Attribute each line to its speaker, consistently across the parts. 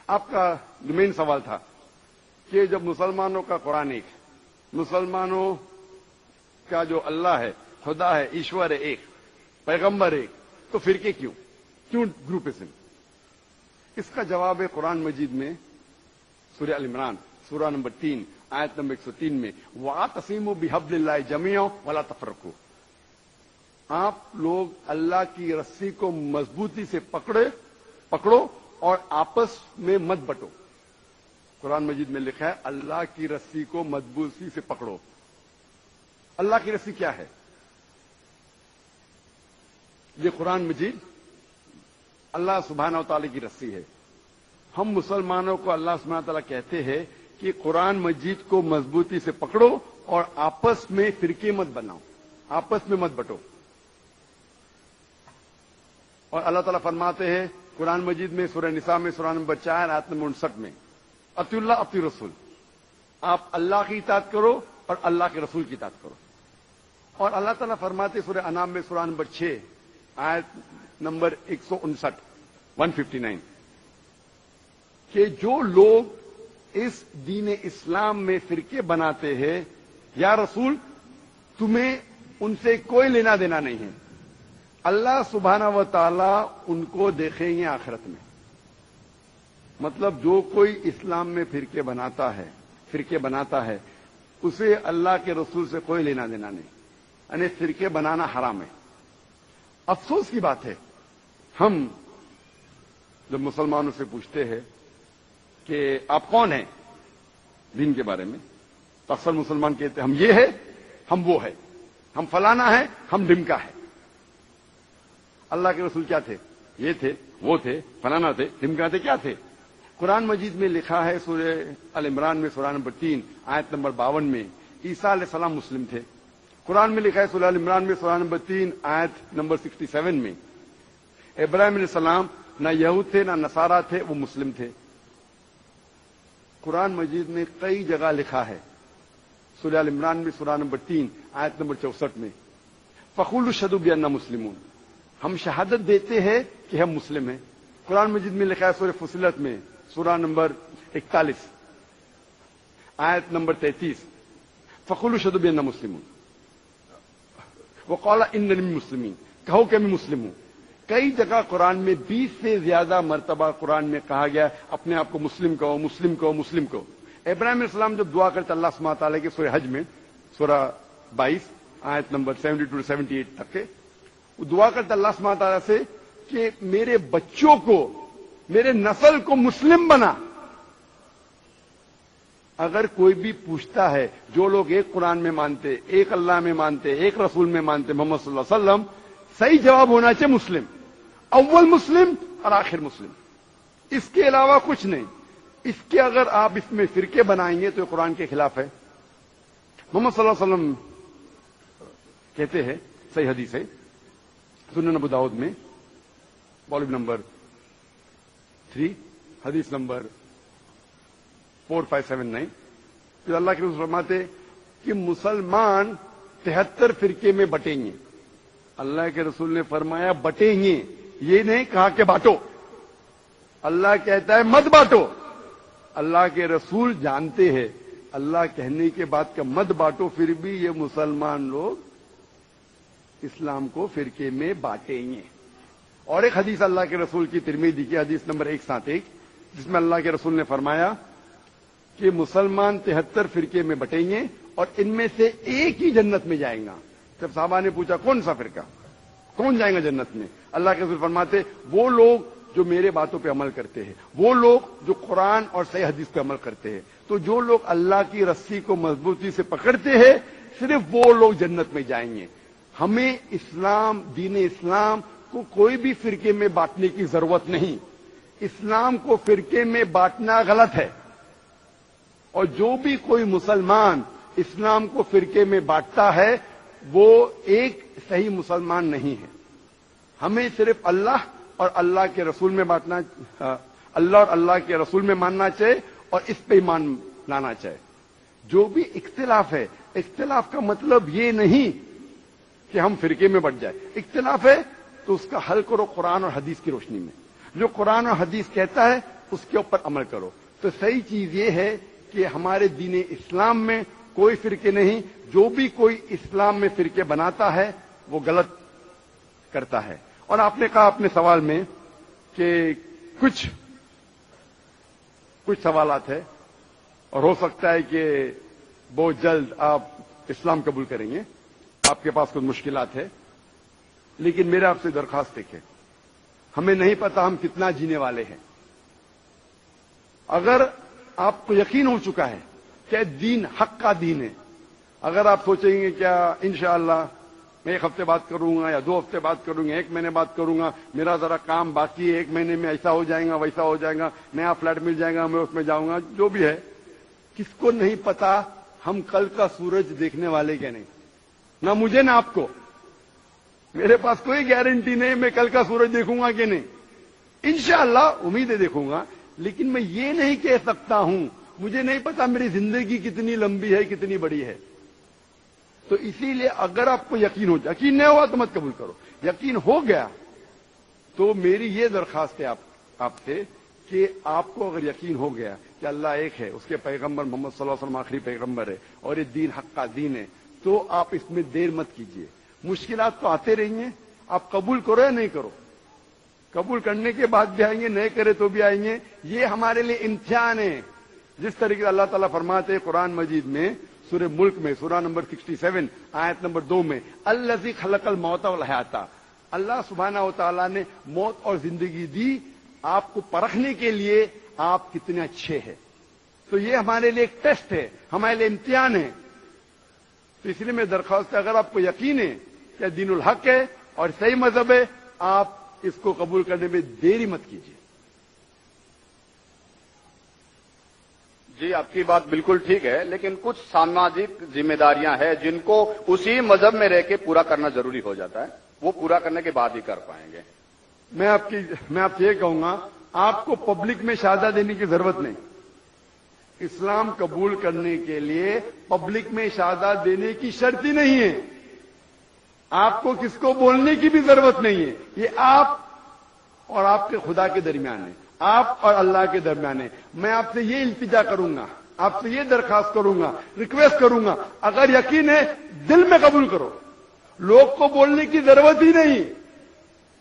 Speaker 1: آپ کا مین سوال تھا کہ جب مسلمانوں کا قرآن ایک، مسلمانوں کا جو اللہ ہے، خدا ہے، ایشور ہے ایک، پیغمبر ایک، تو فرقے کیوں گروپزم؟ اس کا جواب ہے قرآن مجید میں سورہ ال عمران سورہ نمبر 3 آیت نمبر 103 میں وَاعْتَصِمُوا بِحَبْلِ اللَّهِ جَمِيعًا وَلَا تَفَرَّقُوا، آپ لوگ اللہ کی رسی کو مضبوطی سے پکڑو اور آپس میں مت بٹو۔ قرآن مجید میں لکھا ہے اللہ کی رسی کو مضبوطی سے پکڑو۔ اللہ کی رسی کیا ہے؟ یہ قرآن مجید اللہ سبحانہ و تعالی کی رسی ہے۔ ہم مسلمانوں کو اللہ سبحانہ و تعالی کہتے ہیں کہ قرآن مجید کو مضبوطی سے پکڑو اور آپس میں فرقے مت بناؤ، آپس میں مت بٹو۔ اور اللہ تعالیٰ فرماتے ہیں قرآن مجید میں سورہ نساء میں سورہ نمبر 4 آیت نمبر 59 میں اطیعوا اللہ اطیعوا الرسول، آپ اللہ کی اطاعت کرو اور اللہ کے رسول کی اطاعت کرو۔ اور اللہ تعالیٰ فرماتے سورہ انعام میں سورہ نمبر 6 آیت نمبر 159 کہ جو لوگ اس دین اسلام میں فرقے بناتے ہیں، یا رسول تمہیں ان سے کوئی لینا دینا نہیں ہے، اللہ سبحانہ و تعالی ان کو دیکھیں گے آخرت میں۔ مطلب جو کوئی اسلام میں فرقے بناتا ہے اسے اللہ کے رسول سے کوئی لینا دینا نہیں، یعنی فرقے بنانا حرام ہے۔ افسوس کی بات ہے، ہم جب مسلمانوں سے پوچھتے ہیں کہ آپ کون ہیں دین کے بارے میں، تو اکثر مسلمان کہتے ہیں ہم یہ ہے، ہم وہ ہے، ہم فلانا ہے، ہم ڈمکا ہے۔ اللہ کے رسول کیا تھے؟ یہ تھے، وہ تھے، فلانا تھے، ڈمکا تھے، کیا تھے؟ قرآن مجید میں لکھا ہے سورہ ال عمران میں سورہ نمبر 3 آیت نمبر 52 میں عیسیٰ علیہ السلام مسلم تھے۔ قرآن میں لکھا ہے سورہ ال عمران میں سورہ نمبر 3 آیت نمبر 67 میں ابراہیم علیہ السلام نہ یہود تھے نہ نصارہ تھے، وہ مسلم تھے۔ قرآن مجید میں کئی جگہ لکھا ہے، سورہ ال عمران میں سورہ نمبر 3 آیت نمبر 64 میں فَقُولُوا اشْهَدُوا بِأَنَّا مُسْلِمُونَ، ہم شہادت دیتے ہیں کہ ہم مسلم ہیں۔ قرآن مجید میں لکھا ہے سورہ فصلت میں سورہ نمبر 41 آیت نمبر 33 فَقُولُوا اشْهَدُوا بِأَنَّا مُسْلِمُونَ وَقَالَ إِنَّنِي مِنَ الْمُسْلِمِينَ، کہو کہ میں مسلم ہوں۔ کئی جگہ قرآن میں 20 سے زیادہ مرتبہ قرآن میں کہا گیا اپنے آپ کو مسلم کہو، مسلم کہو، مسلم کہو۔ ابراہیم علیہ السلام جب دعا کرتے اللہ سبحانہ تعالیٰ کے سورہ حج میں سورہ 22 آیت نمبر 72 سے 78 تک کے، وہ دعا کرتے اللہ سبحانہ تعالیٰ سے کہ میرے بچوں کو، میرے نسل کو مسلم بنا۔ اگر کوئی بھی پوچھتا ہے، جو لوگ ایک قرآن میں مانتے، ایک اللہ میں مانتے، ایک رسول میں مانتے، محمد صلی اللہ علیہ وسلم، صحیح جواب ہونا چاہیے مسلم، اول مسلم اور آخر مسلم، اس کے علاوہ کچھ نہیں۔ اس کے اگر آپ اس میں فرقے بنائیں گے تو یہ قرآن کے خلاف ہے۔ محمد صلی اللہ علیہ وسلم کہتے ہیں، صحیح حدیث ہے سنن ابو داؤد میں والیوم نمبر 3 حدیث نمبر 4579 کہ اللہ کے رسول فرماتے کہ مسلمان 73 فرقے میں بٹیں گے۔ اللہ کے رسول نے فرمایا بٹیں گے، یہ نہیں کہا کہ بانٹو۔ اللہ کہتا ہے مت بانٹو۔ اللہ کے رسول جانتے ہیں اللہ کہنے کے بعد کہ مت بانٹو، پھر بھی یہ مسلمان لوگ اسلام کو فرقے میں بانٹیں گے۔ اور ایک حدیث اللہ کے رسول کی ترمذی کی حدیث نمبر 171 جس میں اللہ کے رسول نے فرمایا کہ مسلمان 73 فرقے میں بٹیں گے اور ان میں سے ایک ہی جنت میں جائیں گا۔ جب صحابہ نے پوچھا کون سا فرقہ، کون جائیں گا جنت میں، اللہ کے رسول فرماتے وہ لوگ جو میرے باتوں پہ عمل کرتے ہیں، وہ لوگ جو قرآن اور صحیح حدیث پہ عمل کرتے ہیں۔ تو جو لوگ اللہ کی رسی کو مضبوطی سے پکڑتے ہیں صرف وہ لوگ جنت میں جائیں گے۔ ہمیں اسلام، دین اسلام کو کوئی بھی فرقے میں بانٹنے کی ضرورت نہیں۔ اسلام کو فرقے میں بانٹنا غلط ہے، اور جو بھی کوئی مسلمان اسلام کو فرقے میں بانٹتا ہے وہ ایک صحیح مسلمان نہیں ہے۔ ہمیں صرف اللہ اور اللہ کے رسول میں بانٹنا، اللہ اور اللہ کے رسول میں ماننا چاہیے اور اس پہ ایمان لانا چاہیے۔ جو بھی اختلاف ہے، اختلاف کا مطلب یہ نہیں کہ ہم فرقے میں بٹ جائے۔ اختلاف ہے تو اس کا حل کرو قرآن اور حدیث کی روشنی میں۔ جو قرآن اور حدیث کہتا ہے اس کے اوپر عمل کرو. تو صحیح چیز یہ ہے کہ ہمارے دین اسلام میں کوئی فرقے نہیں. جو بھی کوئی اسلام میں فرقے بناتا ہے وہ غلط کرتا ہے. اور آپ نے کہا اپنے سوال میں کہ کچھ سوالات ہیں اور ہو سکتا ہے کہ بہت جلد آپ اسلام قبول کریں گے, آپ کے پاس کچھ مشکلات ہے, لیکن میرا آپ سے درخواست ہے, ہمیں نہیں پتا ہم کتنا جینے والے ہیں. اگر آپ کو یقین ہو چکا ہے کہ دین حق کا دین ہے, اگر آپ سوچیں گے کیا انشاءاللہ میں 1 ہفتے بات کروں گا یا 2 ہفتے بات کروں گا, 1 مہینے بات کروں گا, میرا ذرا کام باقی ہے, 1 مہینے میں ایسا ہو جائے گا ویسا ہو جائے گا, نیا فلیٹ مل جائے گا, میں اس میں جاؤں گا, جو بھی ہے, کس کو نہیں پتا ہم کل کا سورج دیکھنے والے کیا نہیں, نہ مجھے نہ آپ کو. میرے پاس کوئی گارنٹی نہیں میں کل کا سورج دیکھوں گا کہ نہیں. انشاءاللہ امید ہے دیکھوں گا, لیکن میں یہ نہیں کہہ سکتا ہوں, مجھے نہیں پتا میری زندگی کتنی لمبی ہے کتنی بڑی ہے. تو اسی لیے اگر آپ کو یقین ہو, یقین نہیں ہوا تو مت قبول کرو, یقین ہو گیا تو میری یہ درخواست ہے آپ سے کہ آپ کو اگر یقین ہو گیا کہ اللہ ایک ہے, اس کے پیغمبر محمد صلی اللہ علیہ وسلم آخری پیغمبر ہے, اور یہ دین حق کا دین ہے, تو آپ اس میں دیر مت کیجیے. مشکلات تو آتے رہیں گے, آپ قبول کرو یا نہیں کرو, قبول کرنے کے بعد بھی آئیں گے, نہیں کرے تو بھی آئیں گے. یہ ہمارے لیے امتحان ہے. جس طریقے سے اللہ تعالیٰ فرماتے ہیں قرآن مجید میں سورہ ملک میں سورہ نمبر 67 آیت نمبر 2 میں, الذی خلق الموت والحیات, اللہ سبحانہ و تعالیٰ نے موت اور زندگی دی آپ کو پرکھنے کے لیے آپ کتنے اچھے ہیں. تو یہ ہمارے لیے ایک ٹیسٹ ہے, ہمارے لیے امتحان ہے. تو اس لیے میں درخواست ہے, اگر آپ کو یقین ہے کہ دین الحق ہے اور صحیح مذہب ہے, آپ اس کو قبول کرنے میں دیری مت کیجیے.
Speaker 2: جی آپ کی بات بالکل ٹھیک ہے, لیکن کچھ سماجک ذمہ داریاں ہیں جن کو اسی مذہب میں رہ کے پورا کرنا ضروری ہو جاتا ہے, وہ پورا کرنے کے بعد ہی کر پائیں گے.
Speaker 1: میں آپ سے یہ کہوں گا, آپ کو پبلک میں شہادہ دینے کی ضرورت نہیں. اسلام قبول کرنے کے لیے پبلک میں شہادہ دینے کی شرط ہی نہیں ہے. آپ کو کس کو بولنے کی بھی ضرورت نہیں ہے. یہ آپ اور آپ کے خدا کے درمیان ہے, آپ اور اللہ کے درمیان ہے. میں آپ سے یہ التجا کروں گا, آپ سے یہ درخواست کروں گا, ریکویسٹ کروں گا, اگر یقین ہے دل میں قبول کرو. لوگ کو بولنے کی ضرورت ہی نہیں,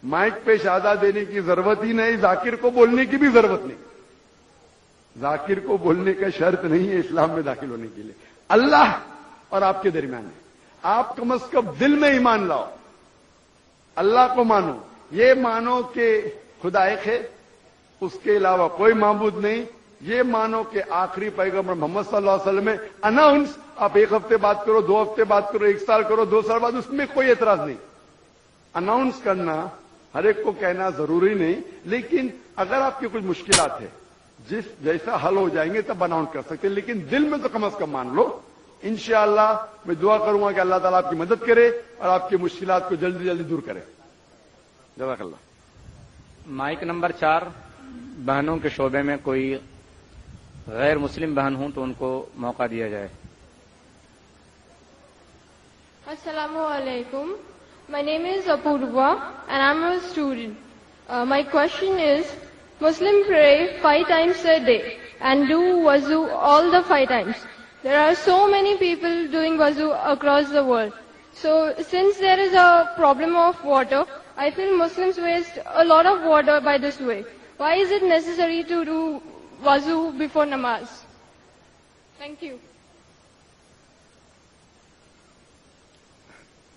Speaker 1: مائک پہ شہادہ دینے کی ضرورت ہی نہیں, ذاکر کو بولنے کی بھی ضرورت نہیں. ذاکر کو بولنے کا شرط نہیں ہے اسلام میں داخل ہونے کے لیے. اللہ اور آپ کے درمیان ہے. آپ کم از کم دل میں ایمان لاؤ, اللہ کو مانو, یہ مانو کہ خدا ایک ہے, اس کے علاوہ کوئی معبود نہیں. یہ مانو کہ آخری پیغمبر محمد صلی اللہ علیہ وسلم ہے. اناؤنس آپ 1 ہفتے بات کرو, 2 ہفتے بات کرو, 1 سال کرو, 2 سال بعد, اس میں کوئی اعتراض نہیں. اناؤنس کرنا ہر ایک کو کہنا ضروری نہیں, لیکن اگر آپ کی کچھ مشکلات ہے جیسا حل ہو جائیں گے تب اناؤنس کر سکتے ہیں, لیکن دل میں تو کم از کم مان لو. انشاءاللہ میں دعا کروں گا کہ اللہ تعالیٰ آپ کی مدد کرے اور آپ کی مشکلات کو جلدی جلدی دور کرے. جزاک اللہ.
Speaker 3: مائک نمبر 4, بہنوں کے شعبے میں کوئی غیر مسلم بہن ہوں تو ان کو موقع دیا جائے.
Speaker 4: السلام علیکم. My name is Apurva and I'm a student. My question is, Muslims pray 5 times a day and do wuzu all the 5 times. There are so many people doing wuzu across the world. So since there is a problem of water, I feel Muslims waste a lot of water by this way. Why is it necessary to do wuzu before namaz? Thank you.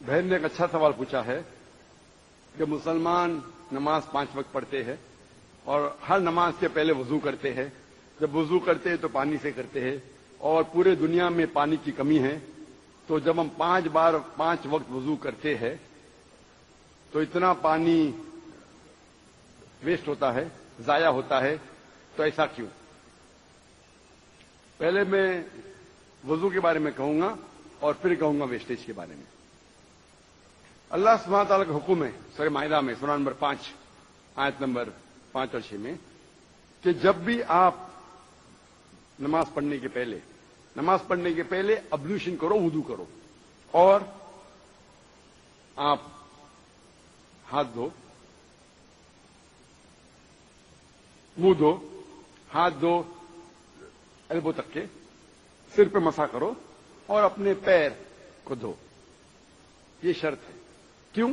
Speaker 1: بہن نے ایک اچھا سوال پوچھا ہے کہ مسلمان نماز 5 وقت پڑھتے ہیں اور ہر نماز سے پہلے وضو کرتے ہیں. جب وضو کرتے ہیں تو پانی سے کرتے ہیں, اور پورے دنیا میں پانی کی کمی ہے. تو جب ہم 5 بار 5 وقت وضو کرتے ہیں تو اتنا پانی ویسٹ ہوتا ہے, ضائع ہوتا ہے. تو ایسا کیوں؟ پہلے میں وضو کے بارے میں کہوں گا اور پھر کہوں گا ویسٹیج کے بارے میں. اللہ سبحانہ تعالیٰ کا حکم ہے سورہ مائدہ میں سورہ نمبر 5 آیت نمبر 5 اور 6 میں کہ جب بھی آپ نماز پڑھنے کے پہلے ابلیوشن کرو, وضو کرو, اور آپ ہاتھ دھو, منہ دھو, ہاتھ دو ایلبو تک کے، سر پہ مسا کرو اور اپنے پیر کو دھو. یہ شرط ہے. کیوں؟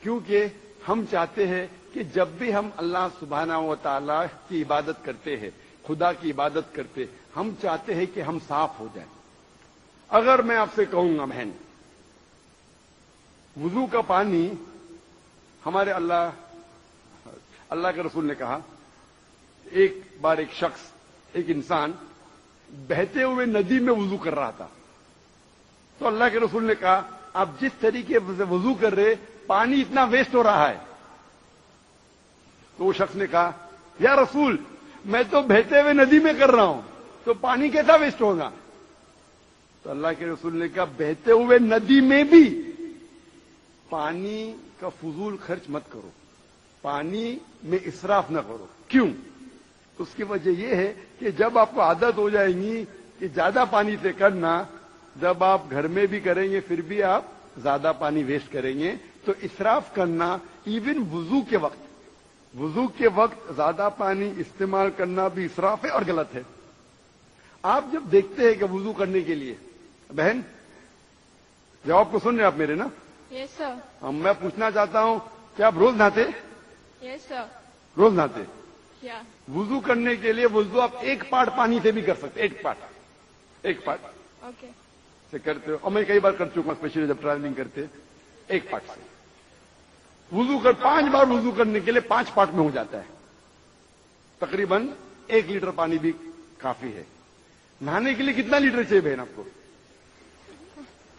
Speaker 1: کیونکہ ہم چاہتے ہیں کہ جب بھی ہم اللہ سبحانہ و تعالی کی عبادت کرتے ہیں، خدا کی عبادت کرتے، ہم چاہتے ہیں کہ ہم صاف ہو جائیں. اگر میں آپ سے کہوں گا بہن، وضو کا پانی ہمارے اللہ کے رسول نے کہا، ایک بار ایک شخص، ایک انسان بہتے ہوئے ندی میں وضو کر رہا تھا. تو اللہ کے رسول نے کہا آپ جس طریقے سے وضو کر رہے پانی اتنا ویسٹ ہو رہا ہے. تو وہ شخص نے کہا یا رسول میں تو بہتے ہوئے ندی میں کر رہا ہوں تو پانی کیسا ویسٹ ہوگا؟ تو اللہ کے رسول نے کہا بہتے ہوئے ندی میں بھی پانی کا فضول خرچ مت کرو، پانی میں اسراف نہ کرو. کیوں؟ اس کی وجہ یہ ہے کہ جب آپ کو عادت ہو جائے گی کہ زیادہ پانی سے کرنا، جب آپ گھر میں بھی کریں گے پھر بھی آپ زیادہ پانی ویسٹ کریں گے. تو اسراف کرنا ایون وضو کے وقت زیادہ پانی استعمال کرنا بھی اسراف ہے اور غلط ہے. آپ جب دیکھتے ہیں کہ وضو کرنے کے لیے، بہن جواب کو سن رہے آپ میرے نا؟
Speaker 4: یس سر.
Speaker 1: میں پوچھنا چاہتا ہوں کہ آپ روز نہاتے؟
Speaker 4: یس سر.
Speaker 1: روز نہاتے؟
Speaker 4: یا.
Speaker 1: وضو کرنے کے لیے وضو آپ ایک پارٹ پانی سے بھی کر سکتے، ایک پارٹ
Speaker 4: اوکے
Speaker 1: سے کرتے ہو. اور میں کئی بار کر چکا ہوں، اسپیشلی جب ٹریولنگ کرتے، ایک پارٹ سے وضو 5 بار وضو کرنے کے لیے 5 پارٹ میں ہو جاتا ہے. تقریباً 1 لیٹر پانی بھی کافی ہے. نہانے کے لیے کتنا لیٹر چاہیے بہن آپ کو؟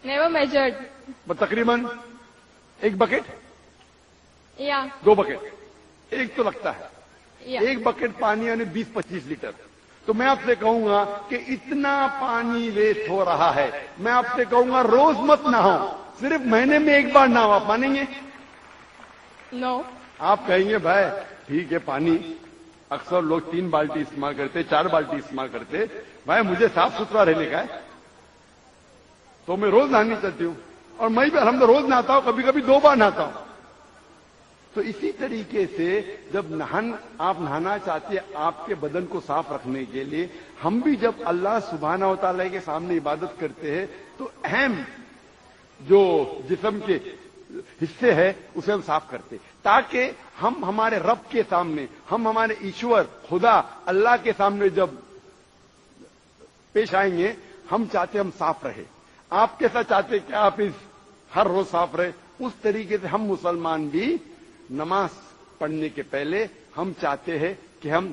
Speaker 4: Never measured.
Speaker 1: تقریباً 1 بکٹ
Speaker 4: یا
Speaker 1: 2 بکٹ، ایک تو لگتا ہے.
Speaker 4: یا
Speaker 1: 1 بکٹ پانی یعنی 20-25 لیٹر. تو میں آپ سے کہوں گا کہ اتنا پانی ویسٹ ہو رہا ہے. میں آپ سے کہوں گا روز مت نہاؤ، صرف مہینے میں 1 بار نہاؤ. آپ مانیں گے؟
Speaker 4: نو.
Speaker 1: آپ کہیں گے بھائی ٹھیک ہے، پانی اکثر لوگ 3 بالٹی استعمال کرتے، 4 بالٹی استعمال کرتے. بھائی مجھے صاف ستھرا رہنے کا ہے تو میں روز نہانی چاہتی ہوں، اور میں بھی الحمد روز نہاتا ہوں، کبھی کبھی 2 بار نہاتا ہوں. تو اسی طریقے سے جب آپ نہانا چاہتے ہیں آپ کے بدن کو صاف رکھنے کے لیے، ہم بھی جب اللہ سبحانہ و تعالی کے سامنے عبادت کرتے ہیں تو اہم جو جسم کے حصے ہیں اسے ہم صاف کرتے، تاکہ ہم ہمارے رب کے سامنے، ہم ہمارے ایشور خدا اللہ کے سامنے جب پیش آئیں گے، ہم چاہتے ہم صاف رہے. آپ کیسا چاہتے کہ آپ ہر روز صاف رہے؟ اس طریقے سے ہم مسلمان بھی نماز پڑھنے کے پہلے ہم چاہتے ہیں کہ ہم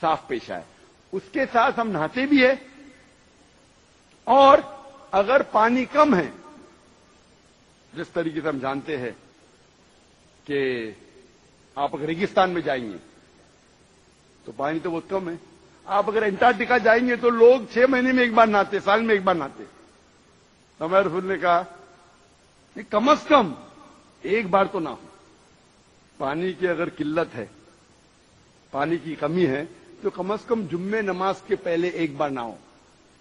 Speaker 1: صاف پیش آئے. اس کے ساتھ ہم نہاتے بھی ہیں، اور اگر پانی کم ہے، جس طریقے سے ہم جانتے ہیں کہ آپ اگر ریگستان میں جائیں گے تو پانی تو بہت کم ہے. آپ اگر انٹارکٹیکا جائیں گے تو لوگ 6 مہینے میں 1 بار نہاتے، سال میں 1 بار نہاتے. تو ہمارے رسول نے کہا کہ کم از کم 1 بار تو نہ ہو. پانی کی اگر قلت ہے، پانی کی کمی ہے، تو کم از کم جمعے نماز کے پہلے 1 بار نہ ہو.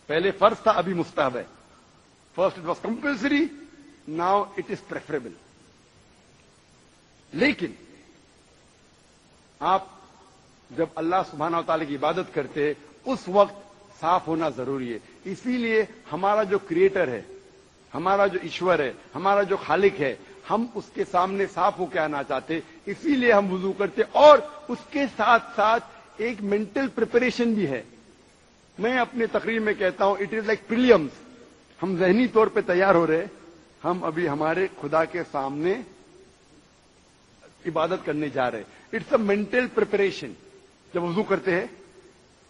Speaker 1: پہلے فرض تھا، ابھی مستحب ہے. First it was compulsory, now it is preferable. لیکن آپ جب اللہ سبحانہ و تعالی کی عبادت کرتے ہیں اس وقت صاف ہونا ضروری ہے. اسی لیے ہمارا جو کریٹر ہے، ہمارا جو ایشور ہے، ہمارا جو خالق ہے، ہم اس کے سامنے صاف ہو کے آنا چاہتے، اسی لیے ہم وضو کرتے. اور اس کے ساتھ ساتھ ایک مینٹل پریپریشن بھی ہے. میں اپنے تقریر میں کہتا ہوں اٹ از لائک پریلیمز. ہم ذہنی طور پہ تیار ہو رہے، ہم ابھی ہمارے خدا کے سامنے عبادت کرنے جا رہے. It's a mental preparation. جب وضو کرتے ہیں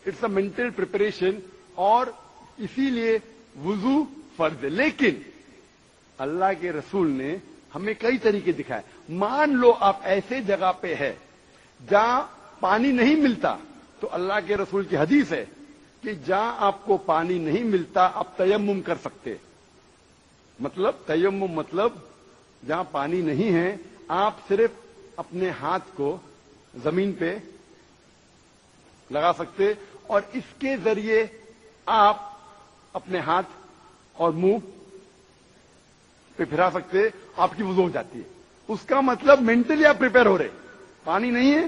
Speaker 1: اٹس اے مینٹل پریپریشن، اور اسی لیے وضو فرض ہے. لیکن اللہ کے رسول نے ہمیں کئی طریقے دکھائے. مان لو آپ ایسے جگہ پہ ہے جہاں پانی نہیں ملتا، تو اللہ کے رسول کی حدیث ہے کہ جہاں آپ کو پانی نہیں ملتا آپ تیمم کر سکتے. مطلب تیمم مطلب جہاں پانی نہیں ہے آپ صرف اپنے ہاتھ کو زمین پہ لگا سکتے، اور اس کے ذریعے آپ اپنے ہاتھ اور منہ پہ پھرا سکتے، آپ کی وضو ہو جاتی ہے. اس کا مطلب مینٹلی آپ پریپیئر ہو رہے. پانی نہیں ہے